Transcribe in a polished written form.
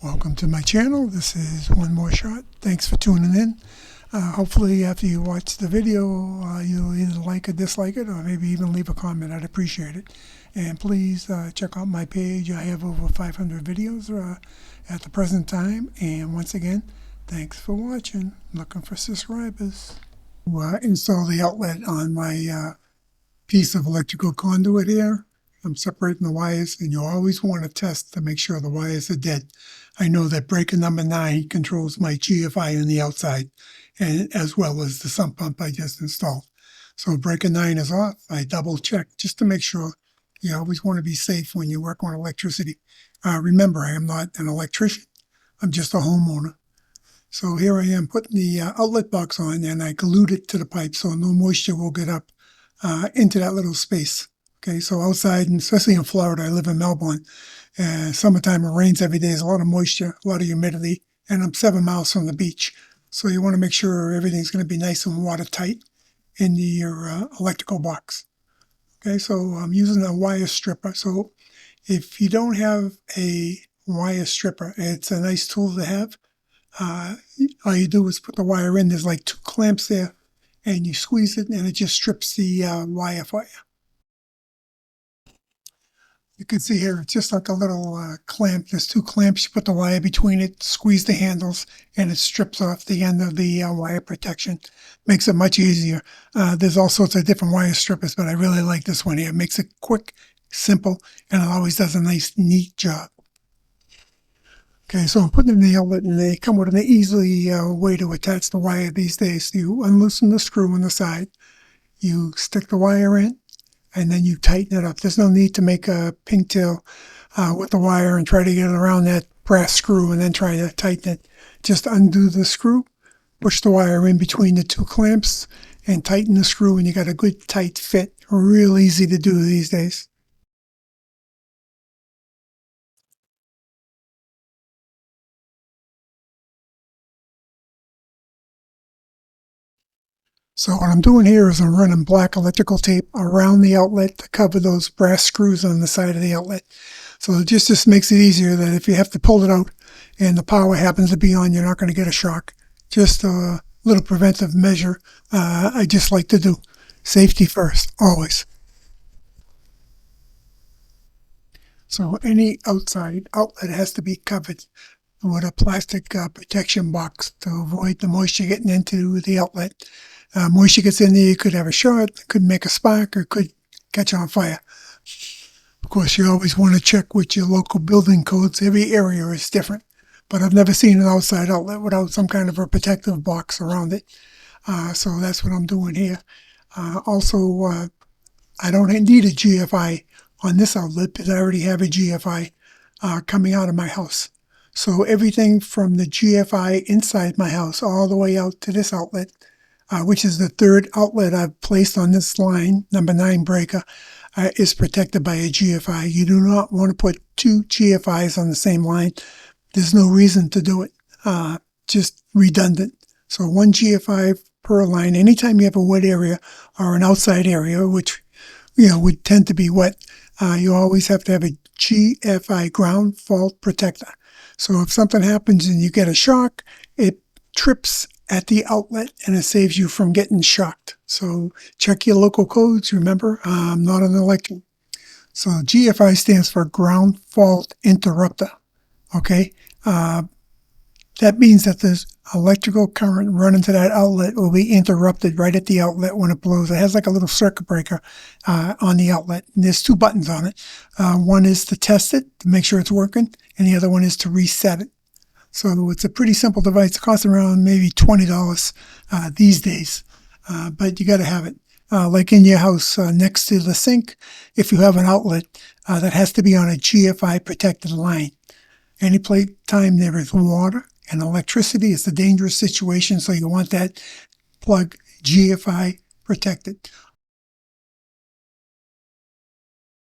Welcome to my channel. This is One More Shot. Thanks for tuning in. Hopefully after you watch the video, you'll either like or dislike it, or maybe even leave a comment. I'd appreciate it. And please check out my page. I have over 500 videos at the present time. And once again, thanks for watching. Looking for subscribers. Install the outlet on my piece of electrical conduit here. I'm separating the wires, and you always want to test to make sure the wires are dead. I know that breaker number 9 controls my GFI on the outside, and as well as the sump pump I just installed. So breaker 9 is off. I double check just to make sure. You always want to be safe when you work on electricity. Remember, I am not an electrician. I'm just a homeowner. So here I am putting the outlet box on, and I glued it to the pipe so no moisture will get up into that little space. Okay, so outside, and especially in Florida, I live in Melbourne. Summertime, it rains every day. There's a lot of moisture, a lot of humidity, and I'm 7 miles from the beach. So you want to make sure everything's going to be nice and watertight in your electrical box. Okay, so I'm using a wire stripper. So if you don't have a wire stripper, it's a nice tool to have. All you do is put the wire in. There's like 2 clamps there, and you squeeze it, and it just strips the wire for you. You can see here, it's just like a little clamp. There's 2 clamps. You put the wire between it, squeeze the handles, and it strips off the end of the wire protection. Makes it much easier. There's all sorts of different wire strippers, but I really like this one here. It makes it quick, simple, and it always does a nice, neat job. Okay, so I'm putting in the outlet, and they come with an easy way to attach the wire these days. You unloosen the screw on the side, you stick the wire in, and then you tighten it up. There's no need to make a pigtail with the wire and try to get it around that brass screw and then try to tighten it. Just undo the screw, push the wire in between the 2 clamps, and tighten the screw, and you got a good tight fit. Real easy to do these days. So what I'm doing here is I'm running black electrical tape around the outlet to cover those brass screws on the side of the outlet. So it just makes it easier that if you have to pull it out and the power happens to be on, you're not going to get a shock. Just a little preventive measure I just like to do. Safety first, always. So any outside outlet has to be covered with a plastic protection box to avoid the moisture getting into the outlet. Moisture gets in there, you could have a short, could make a spark, or could catch on fire. Of course, you always want to check with your local building codes. Every area is different, but I've never seen an outside outlet without some kind of a protective box around it. So that's what I'm doing here. Also, I don't need a GFI on this outlet because I already have a GFI coming out of my house. So everything from the GFI inside my house all the way out to this outlet, which is the 3rd outlet I've placed on this line, number 9 breaker, is protected by a GFI. You do not want to put 2 GFIs on the same line. There's no reason to do it. Just redundant. So 1 GFI per line. Anytime you have a wet area or an outside area, which would tend to be wet, you always have to have a GFI, ground fault protector. So if something happens and you get a shock, it trips at the outlet and it saves you from getting shocked. So check your local codes. Remember, I'm not an electrician. So GFI stands for ground fault interrupter. Okay. That means that this electrical current running to that outlet will be interrupted right at the outlet when it blows. It has like a little circuit breaker on the outlet. And there's 2 buttons on it. One is to test it, to make sure it's working, and the other one is to reset it. So it's a pretty simple device. It costs around maybe $20 these days, but you got to have it. Like in your house next to the sink, if you have an outlet that has to be on a GFI protected line. Any time there is water and electricity, it's a dangerous situation, so you want that plug GFI protected.